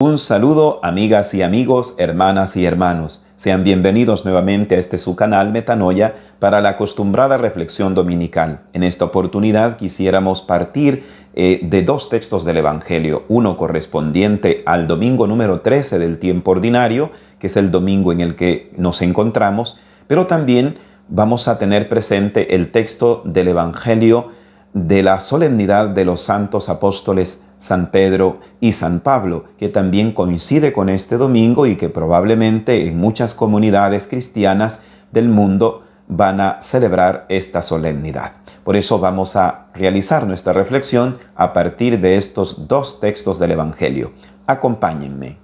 Un saludo, amigas y amigos, hermanas y hermanos. Sean bienvenidos nuevamente a su canal Metanoia para la acostumbrada reflexión dominical. En esta oportunidad quisiéramos partir de dos textos del Evangelio, uno correspondiente al domingo número 13 del tiempo ordinario, que es el domingo en el que nos encontramos, pero también vamos a tener presente el texto del Evangelio de la solemnidad de los santos apóstoles San Pedro y San Pablo, que también coincide con este domingo y que probablemente en muchas comunidades cristianas del mundo van a celebrar esta solemnidad. Por eso vamos a realizar nuestra reflexión a partir de estos dos textos del Evangelio. Acompáñenme.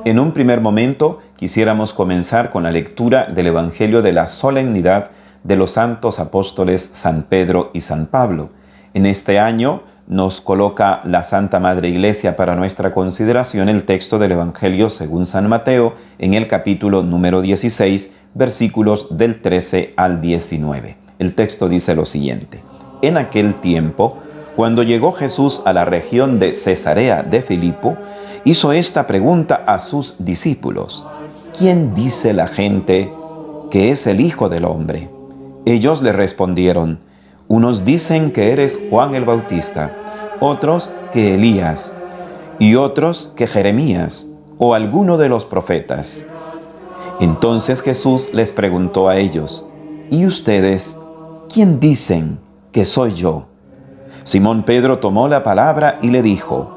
En un primer momento quisiéramos comenzar con la lectura del Evangelio de la solemnidad de los santos apóstoles San Pedro y San Pablo. En este año nos coloca la Santa Madre Iglesia para nuestra consideración el texto del Evangelio según San Mateo en el capítulo número 16, versículos del 13 al 19. El texto dice lo siguiente: En aquel tiempo, cuando llegó Jesús a la región de Cesarea de Filipo, hizo esta pregunta a sus discípulos: ¿Quién dice la gente que es el Hijo del Hombre? Ellos le respondieron: unos dicen que eres Juan el Bautista, otros que Elías, y otros que Jeremías, o alguno de los profetas. Entonces Jesús les preguntó a ellos: ¿Y ustedes, quién dicen que soy yo? Simón Pedro tomó la palabra y le dijo: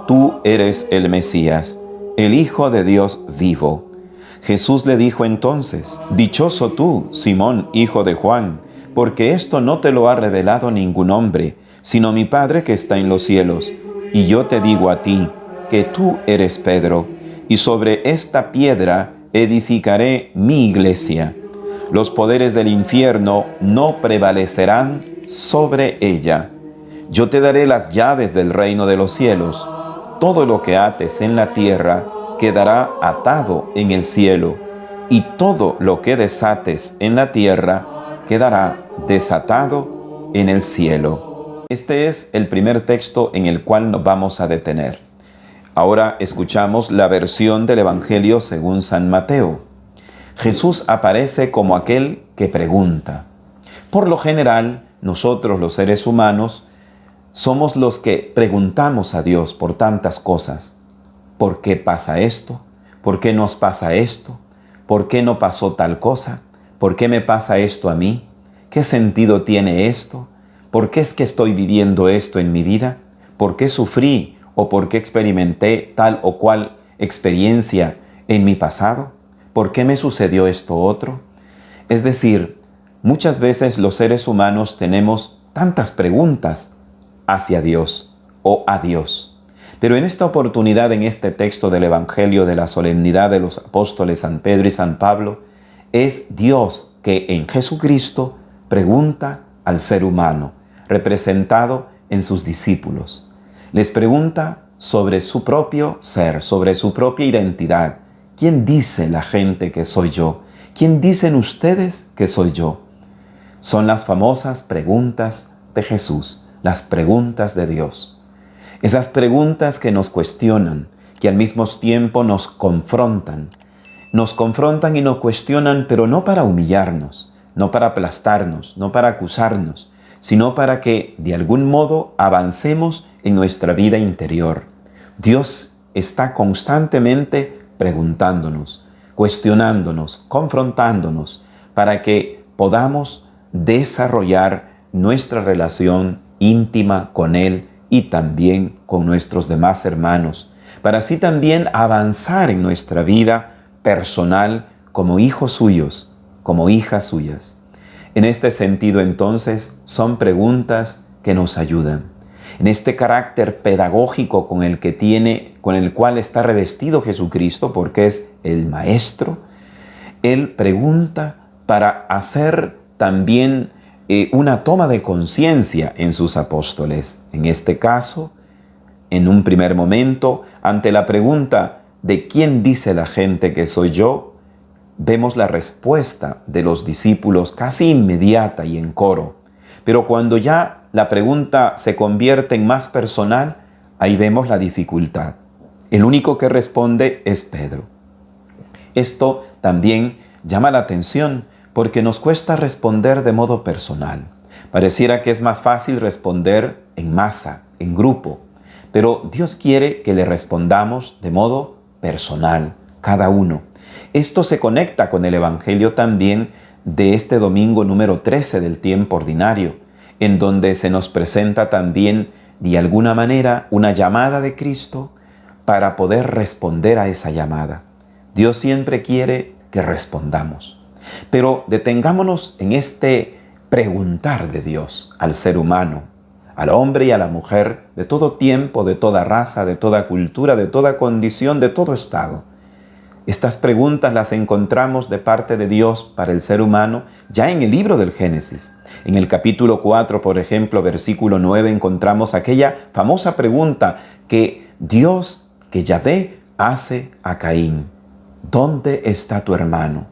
Tú eres el Mesías, el Hijo de Dios vivo. Jesús le dijo entonces: Dichoso tú, Simón, hijo de Juan, porque esto no te lo ha revelado ningún hombre, sino mi Padre que está en los cielos. Y yo te digo a ti, que tú eres Pedro, y sobre esta piedra edificaré mi iglesia. Los poderes del infierno no prevalecerán sobre ella. Yo te daré las llaves del reino de los cielos. Todo lo que ates en la tierra quedará atado en el cielo, y todo lo que desates en la tierra quedará desatado en el cielo. Este es el primer texto en el cual nos vamos a detener. Ahora escuchamos la versión del Evangelio según San Mateo. Jesús aparece como aquel que pregunta. Por lo general, nosotros los seres humanos somos los que preguntamos a Dios por tantas cosas. ¿Por qué pasa esto? ¿Por qué nos pasa esto? ¿Por qué no pasó tal cosa? ¿Por qué me pasa esto a mí? ¿Qué sentido tiene esto? ¿Por qué es que estoy viviendo esto en mi vida? ¿Por qué sufrí o por qué experimenté tal o cual experiencia en mi pasado? ¿Por qué me sucedió esto otro? Es decir, muchas veces los seres humanos tenemos tantas preguntas hacia Dios o a Dios. Pero en esta oportunidad, en este texto del Evangelio de la solemnidad de los apóstoles San Pedro y San Pablo, es Dios que en Jesucristo pregunta al ser humano, representado en sus discípulos. Les pregunta sobre su propio ser, sobre su propia identidad. ¿Quién dice la gente que soy yo? ¿Quién dicen ustedes que soy yo? Son las famosas preguntas de Jesús. Las preguntas de Dios. Esas preguntas que nos cuestionan, que al mismo tiempo nos confrontan. Nos confrontan y nos cuestionan, pero no para humillarnos, no para aplastarnos, no para acusarnos, sino para que de algún modo avancemos en nuestra vida interior. Dios está constantemente preguntándonos, cuestionándonos, confrontándonos, para que podamos desarrollar nuestra relación íntima con Él y también con nuestros demás hermanos, para así también avanzar en nuestra vida personal como hijos suyos, como hijas suyas. En este sentido, entonces, son preguntas que nos ayudan. En este carácter pedagógico con el cual está revestido Jesucristo, porque es el Maestro, Él pregunta para hacer también una toma de conciencia en sus apóstoles. En este caso, en un primer momento, ante la pregunta de ¿quién dice la gente que soy yo?, vemos la respuesta de los discípulos casi inmediata y en coro. Pero cuando ya la pregunta se convierte en más personal, ahí vemos la dificultad. El único que responde es Pedro. Esto también llama la atención porque nos cuesta responder de modo personal. Pareciera que es más fácil responder en masa, en grupo, pero Dios quiere que le respondamos de modo personal, cada uno. Esto se conecta con el Evangelio también de este domingo número 13 del tiempo ordinario, en donde se nos presenta también de alguna manera una llamada de Cristo para poder responder a esa llamada. Dios siempre quiere que respondamos. Pero detengámonos en este preguntar de Dios al ser humano, al hombre y a la mujer, de todo tiempo, de toda raza, de toda cultura, de toda condición, de todo estado. Estas preguntas las encontramos de parte de Dios para el ser humano ya en el libro del Génesis. En el capítulo 4, por ejemplo, versículo 9, encontramos aquella famosa pregunta que Dios, que Yahvé, hace a Caín. ¿Dónde está tu hermano?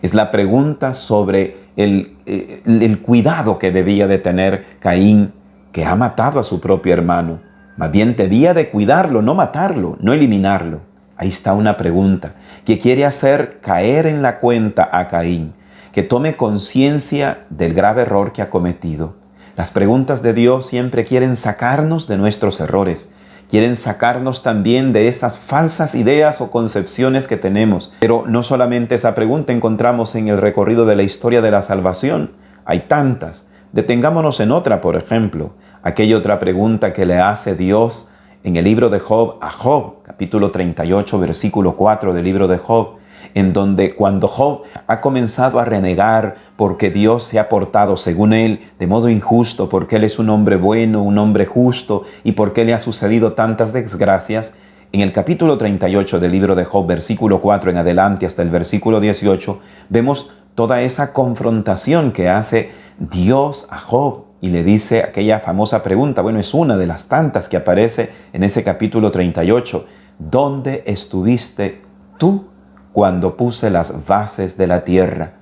Es la pregunta sobre el cuidado que debía de tener Caín, que ha matado a su propio hermano. Más bien debía de cuidarlo, no matarlo, no eliminarlo. Ahí está una pregunta que quiere hacer caer en la cuenta a Caín, que tome conciencia del grave error que ha cometido. Las preguntas de Dios siempre quieren sacarnos de nuestros errores, quieren sacarnos también de estas falsas ideas o concepciones que tenemos. Pero no solamente esa pregunta encontramos en el recorrido de la historia de la salvación, hay tantas. Detengámonos en otra, por ejemplo, aquella otra pregunta que le hace Dios en el libro de Job a Job, capítulo 38, versículo 4 del libro de Job, en donde cuando Job ha comenzado a renegar porque Dios se ha portado, según él, de modo injusto, porque él es un hombre bueno, un hombre justo, y porque le ha sucedido tantas desgracias, en el capítulo 38 del libro de Job, versículo 4 en adelante hasta el versículo 18, vemos toda esa confrontación que hace Dios a Job. Y le dice aquella famosa pregunta, bueno, es una de las tantas que aparece en ese capítulo 38. ¿Dónde estuviste tú cuando puse las bases de la tierra?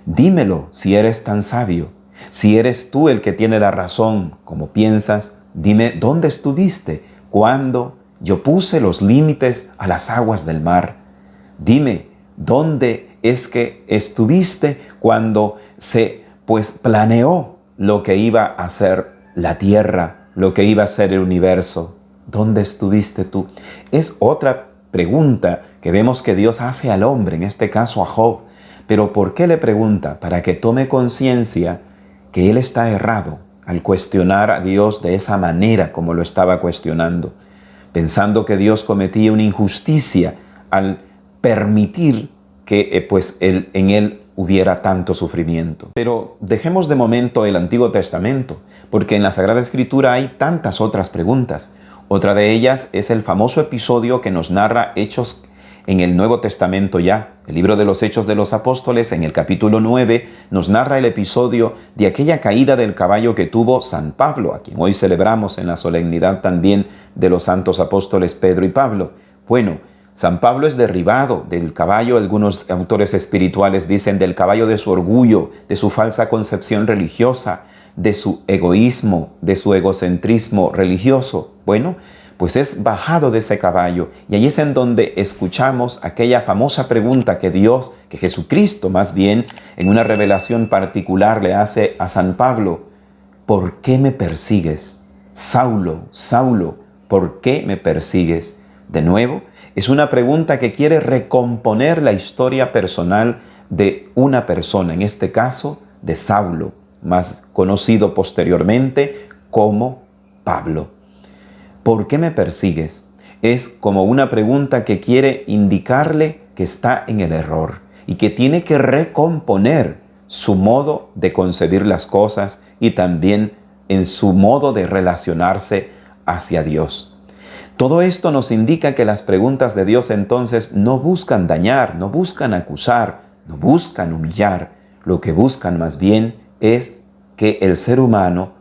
Dímelo si eres tan sabio. Si eres tú el que tiene la razón, como piensas, dime dónde estuviste cuando yo puse los límites a las aguas del mar. Dime dónde es que estuviste cuando se planeó lo que iba a ser la tierra, lo que iba a ser el universo. ¿Dónde estuviste tú? Es otra pregunta que vemos que Dios hace al hombre, en este caso a Job. Pero ¿por qué le pregunta? Para que tome conciencia que él está errado al cuestionar a Dios de esa manera como lo estaba cuestionando, pensando que Dios cometía una injusticia al permitir que en él hubiera tanto sufrimiento. Pero dejemos de momento el Antiguo Testamento, porque en la Sagrada Escritura hay tantas otras preguntas. Otra de ellas es el famoso episodio que nos narra Hechos en el Nuevo Testamento ya. El libro de los Hechos de los Apóstoles, en el capítulo 9, nos narra el episodio de aquella caída del caballo que tuvo San Pablo, a quien hoy celebramos en la solemnidad también de los santos apóstoles Pedro y Pablo. Bueno, San Pablo es derribado del caballo, algunos autores espirituales dicen del caballo de su orgullo, de su falsa concepción religiosa, de su egoísmo, de su egocentrismo religioso. Bueno, pues es bajado de ese caballo y ahí es en donde escuchamos aquella famosa pregunta que Dios, que Jesucristo más bien, en una revelación particular le hace a San Pablo: ¿por qué me persigues? Saulo, Saulo, ¿por qué me persigues? De nuevo, es una pregunta que quiere recomponer la historia personal de una persona, en este caso de Saulo, más conocido posteriormente como Pablo. ¿Por qué me persigues? Es como una pregunta que quiere indicarle que está en el error y que tiene que recomponer su modo de concebir las cosas y también en su modo de relacionarse hacia Dios. Todo esto nos indica que las preguntas de Dios entonces no buscan dañar, no buscan acusar, no buscan humillar. Lo que buscan más bien es que el ser humano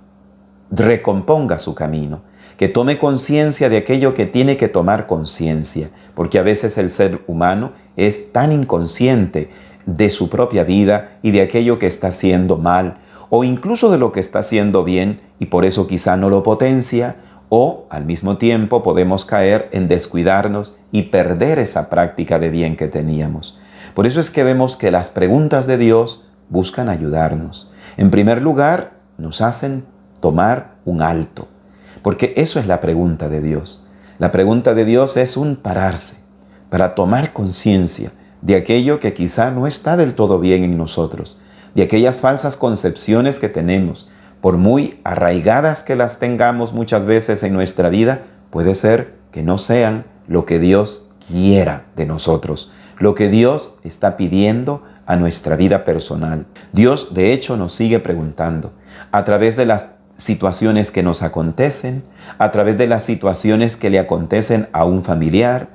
recomponga su camino, que tome conciencia de aquello que tiene que tomar conciencia, porque a veces el ser humano es tan inconsciente, de su propia vida y de aquello que está haciendo mal, o incluso de lo que está haciendo bien y por eso quizá no lo potencia, o al mismo tiempo podemos caer en descuidarnos y perder esa práctica de bien que teníamos. Por eso es que vemos que las preguntas de Dios buscan ayudarnos. En primer lugar, nos hacen tomar un alto, porque eso es la pregunta de Dios. La pregunta de Dios es un pararse, para tomar conciencia de aquello que quizá no está del todo bien en nosotros, de aquellas falsas concepciones que tenemos, por muy arraigadas que las tengamos muchas veces en nuestra vida, puede ser que no sean lo que Dios quiera de nosotros, lo que Dios está pidiendo a nuestra vida personal. Dios, de hecho, nos sigue preguntando a través de las situaciones que nos acontecen, a través de las situaciones que le acontecen a un familiar,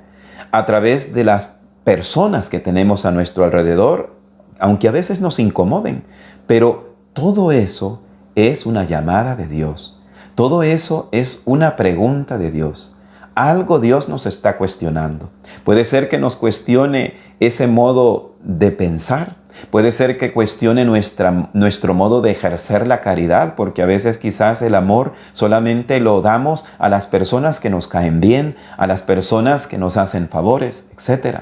a través de las personas que tenemos a nuestro alrededor, aunque a veces nos incomoden, pero todo eso es una llamada de Dios. Todo eso es una pregunta de Dios. Algo Dios nos está cuestionando. Puede ser que nos cuestione ese modo de pensar. Puede ser que cuestione nuestro modo de ejercer la caridad, porque a veces quizás el amor solamente lo damos a las personas que nos caen bien, a las personas que nos hacen favores, etc.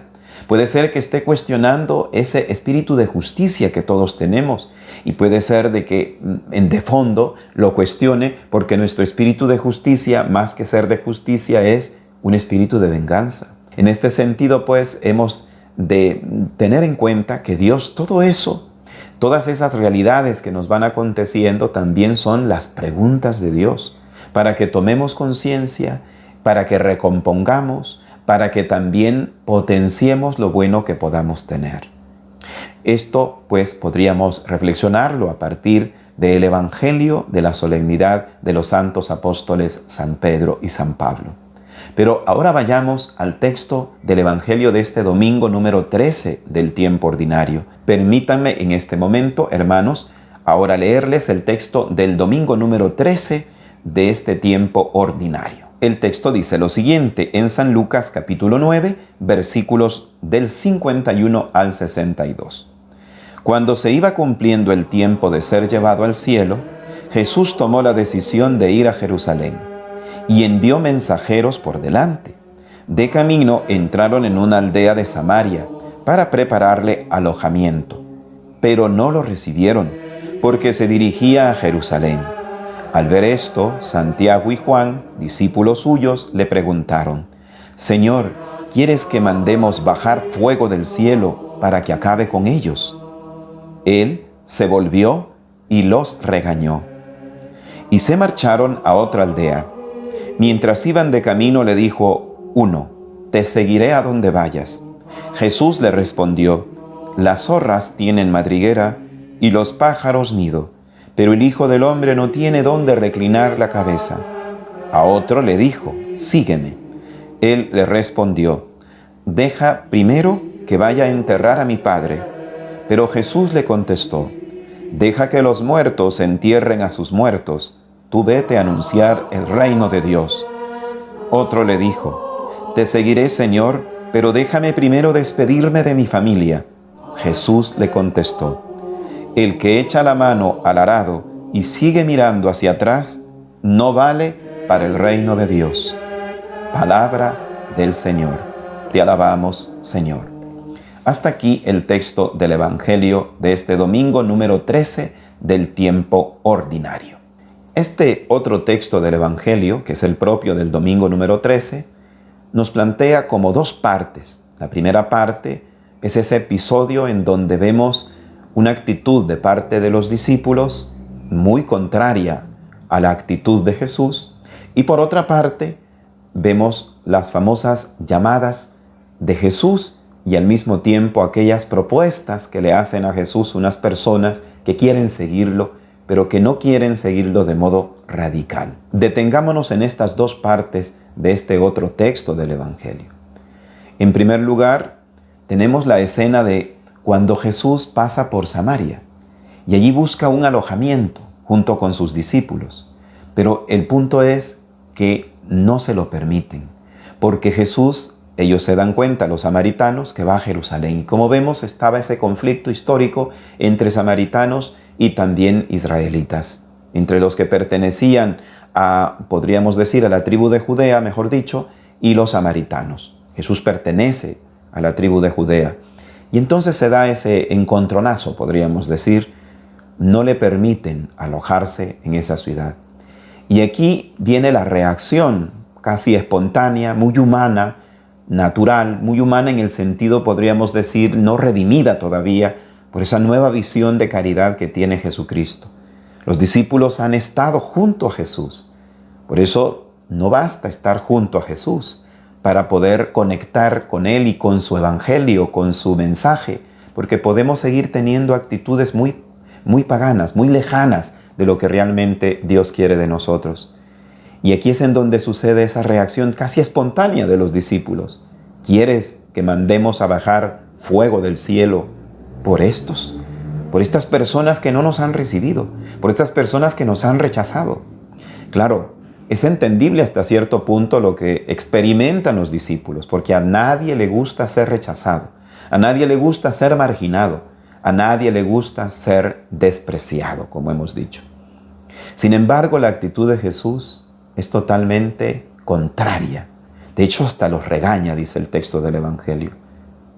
Puede ser que esté cuestionando ese espíritu de justicia que todos tenemos, y puede ser de que de fondo lo cuestione porque nuestro espíritu de justicia, más que ser de justicia, es un espíritu de venganza. En este sentido, pues, hemos de tener en cuenta que Dios, todo eso, todas esas realidades que nos van aconteciendo también son las preguntas de Dios, para que tomemos conciencia, para que recompongamos, para que también potenciemos lo bueno que podamos tener. Esto, pues, podríamos reflexionarlo a partir del Evangelio de la solemnidad de los santos apóstoles San Pedro y San Pablo. Pero ahora vayamos al texto del Evangelio de este domingo número 13 del tiempo ordinario. Permítanme en este momento, hermanos, ahora leerles el texto del domingo número 13 de este tiempo ordinario. El texto dice lo siguiente en San Lucas capítulo 9, versículos del 51 al 62. Cuando se iba cumpliendo el tiempo de ser llevado al cielo, Jesús tomó la decisión de ir a Jerusalén y envió mensajeros por delante. De camino entraron en una aldea de Samaria para prepararle alojamiento, pero no lo recibieron porque se dirigía a Jerusalén. Al ver esto, Santiago y Juan, discípulos suyos, le preguntaron: Señor, ¿quieres que mandemos bajar fuego del cielo para que acabe con ellos? Él se volvió y los regañó. Y se marcharon a otra aldea. Mientras iban de camino le dijo uno: Te seguiré a donde vayas. Jesús le respondió: Las zorras tienen madriguera y los pájaros nido, pero el Hijo del Hombre no tiene dónde reclinar la cabeza. A otro le dijo: Sígueme. Él le respondió: Deja primero que vaya a enterrar a mi padre. Pero Jesús le contestó: Deja que los muertos entierren a sus muertos. Tú vete a anunciar el reino de Dios. Otro le dijo: Te seguiré, Señor, pero déjame primero despedirme de mi familia. Jesús le contestó: El que echa la mano al arado y sigue mirando hacia atrás, no vale para el reino de Dios. Palabra del Señor. Te alabamos, Señor. Hasta aquí el texto del Evangelio de este domingo número 13 del tiempo ordinario. Este otro texto del Evangelio, que es el propio del domingo número 13, nos plantea como dos partes. La primera parte es ese episodio en donde vemos una actitud de parte de los discípulos muy contraria a la actitud de Jesús. Y por otra parte, vemos las famosas llamadas de Jesús y al mismo tiempo aquellas propuestas que le hacen a Jesús unas personas que quieren seguirlo, pero que no quieren seguirlo de modo radical. Detengámonos en estas dos partes de este otro texto del Evangelio. En primer lugar, tenemos la escena de cuando Jesús pasa por Samaria y allí busca un alojamiento junto con sus discípulos. Pero el punto es que no se lo permiten, porque Jesús ellos se dan cuenta, los samaritanos, que va a Jerusalén. Y como vemos, estaba ese conflicto histórico entre samaritanos y también israelitas, entre los que pertenecían a, podríamos decir, a la tribu de Judea, mejor dicho, y los samaritanos. Jesús pertenece a la tribu de Judea. Y entonces se da ese encontronazo, podríamos decir. No le permiten alojarse en esa ciudad. Y aquí viene la reacción casi espontánea, muy humana, natural, muy humana en el sentido, podríamos decir, no redimida todavía por esa nueva visión de caridad que tiene Jesucristo. Los discípulos han estado junto a Jesús. Por eso no basta estar junto a Jesús para poder conectar con Él y con su evangelio, con su mensaje, porque podemos seguir teniendo actitudes muy paganas, muy lejanas de lo que realmente Dios quiere de nosotros. Y aquí es en donde sucede esa reacción casi espontánea de los discípulos. ¿Quieres que mandemos a bajar fuego del cielo por estos? Por estas personas que no nos han recibido, por estas personas que nos han rechazado. Claro, es entendible hasta cierto punto lo que experimentan los discípulos, porque a nadie le gusta ser rechazado, a nadie le gusta ser marginado, a nadie le gusta ser despreciado, como hemos dicho. Sin embargo, la actitud de Jesús es totalmente contraria. De hecho, hasta los regaña, dice el texto del Evangelio.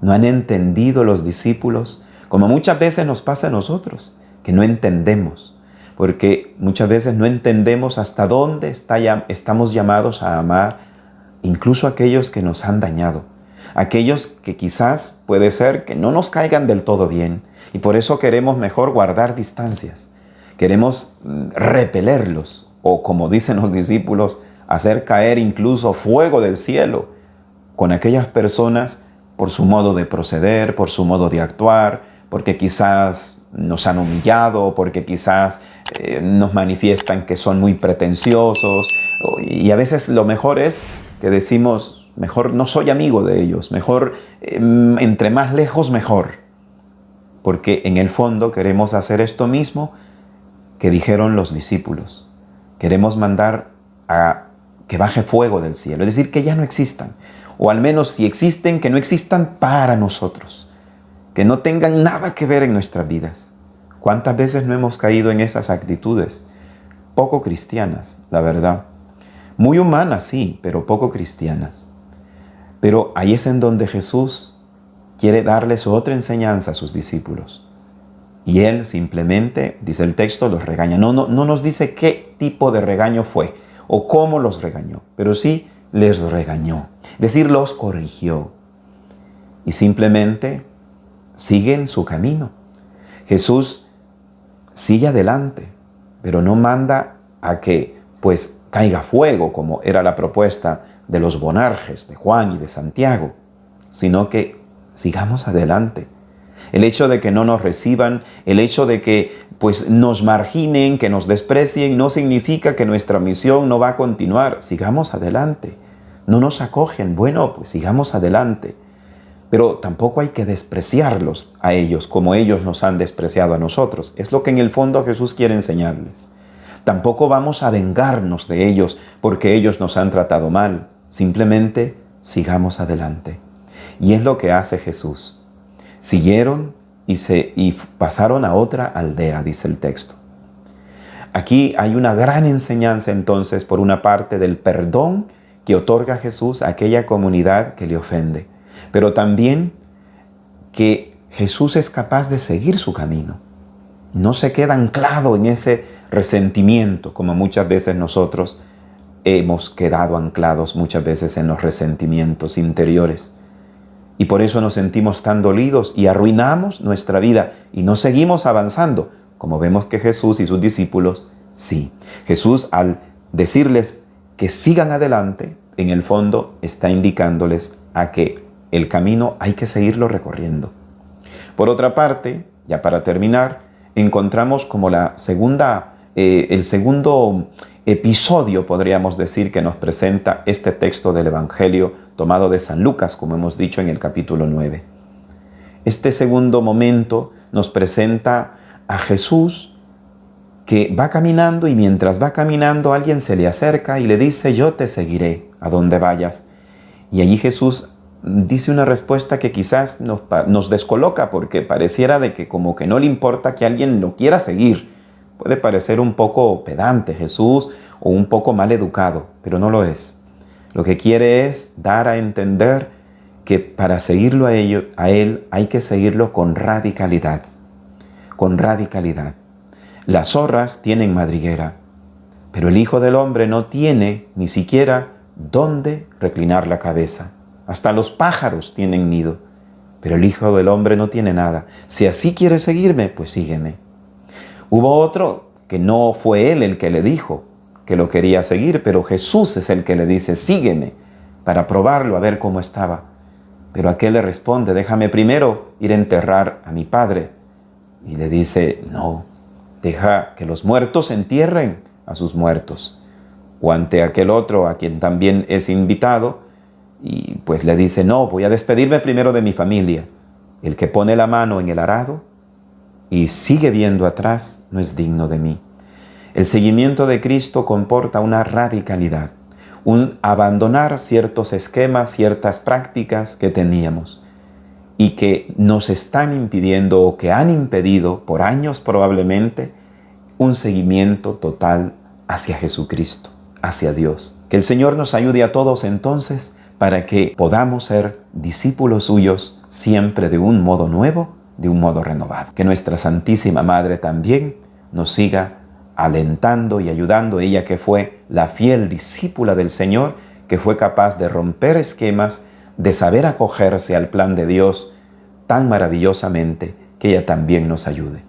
No han entendido los discípulos, como muchas veces nos pasa a nosotros, que no entendemos, porque muchas veces no entendemos hasta dónde estamos llamados a amar, incluso aquellos que nos han dañado, aquellos que quizás puede ser que no nos caigan del todo bien, y por eso queremos mejor guardar distancias, queremos repelerlos, o como dicen los discípulos, hacer caer incluso fuego del cielo con aquellas personas por su modo de proceder, por su modo de actuar, porque quizás nos han humillado, porque quizás nos manifiestan que son muy pretenciosos, y a veces lo mejor es que decimos, mejor no soy amigo de ellos, mejor entre más lejos mejor, porque en el fondo queremos hacer esto mismo que dijeron los discípulos. Queremos mandar a que baje fuego del cielo, es decir, que ya no existan, o al menos si existen, que no existan para nosotros, que no tengan nada que ver en nuestras vidas. ¿Cuántas veces no hemos caído en esas actitudes? Poco cristianas, la verdad. Muy humanas, sí, pero poco cristianas. Pero ahí es en donde Jesús quiere darles otra enseñanza a sus discípulos. Y Él simplemente, dice el texto, los regaña. No nos dice qué tipo de regaño fue o cómo los regañó, pero sí les regañó. Es decir, los corrigió. Y simplemente siguen su camino. Jesús sigue adelante, pero no manda a que pues caiga fuego, como era la propuesta de los Bonerges, de Juan y de Santiago, sino que sigamos adelante. El hecho de que no nos reciban, el hecho de que pues nos marginen, que nos desprecien, no significa que nuestra misión no va a continuar. Sigamos adelante. No nos acogen, bueno, pues sigamos adelante. Pero tampoco hay que despreciarlos a ellos como ellos nos han despreciado a nosotros. Es lo que en el fondo Jesús quiere enseñarles. Tampoco vamos a vengarnos de ellos porque ellos nos han tratado mal. Simplemente sigamos adelante. Y es lo que hace Jesús. Siguieron y pasaron a otra aldea, dice el texto. Aquí hay una gran enseñanza entonces, por una parte, del perdón que otorga Jesús a aquella comunidad que le ofende, pero también que Jesús es capaz de seguir su camino. No se queda anclado en ese resentimiento, como muchas veces nosotros hemos quedado anclados muchas veces en los resentimientos interiores. Y por eso nos sentimos tan dolidos y arruinamos nuestra vida y no seguimos avanzando, como vemos que Jesús y sus discípulos, sí. Jesús, al decirles que sigan adelante, en el fondo está indicándoles a que el camino hay que seguirlo recorriendo. Por otra parte, ya para terminar, encontramos como el segundo episodio, podríamos decir, que nos presenta este texto del Evangelio tomado de San Lucas, como hemos dicho en el capítulo 9. Este segundo momento nos presenta a Jesús que va caminando, y mientras va caminando alguien se le acerca y le dice: yo te seguiré a donde vayas. Y allí Jesús dice una respuesta que quizás nos descoloca porque pareciera de que como que no le importa que alguien lo quiera seguir. Puede parecer un poco pedante Jesús o un poco mal educado, pero no lo es. Lo que quiere es dar a entender que para seguirlo a Él hay que seguirlo con radicalidad. Con radicalidad. Las zorras tienen madriguera, pero el Hijo del Hombre no tiene ni siquiera dónde reclinar la cabeza. Hasta los pájaros tienen nido, pero el Hijo del Hombre no tiene nada. Si así quieres seguirme, pues sígueme. Hubo otro que no fue él el que le dijo que lo quería seguir, pero Jesús es el que le dice, sígueme, para probarlo, a ver cómo estaba. Pero aquel le responde, déjame primero ir a enterrar a mi padre. Y le dice, no, deja que los muertos entierren a sus muertos. O ante aquel otro a quien también es invitado, y pues le dice, no, voy a despedirme primero de mi familia. El que pone la mano en el arado y sigue viendo atrás no es digno de mí. El seguimiento de Cristo comporta una radicalidad, un abandonar ciertos esquemas, ciertas prácticas que teníamos y que nos están impidiendo o que han impedido por años probablemente un seguimiento total hacia Jesucristo, hacia Dios. Que el Señor nos ayude a todos entonces para que podamos ser discípulos suyos siempre de un modo nuevo, de un modo renovado. Que nuestra Santísima Madre también nos siga alentando y ayudando, ella que fue la fiel discípula del Señor, que fue capaz de romper esquemas, de saber acogerse al plan de Dios tan maravillosamente, que ella también nos ayude.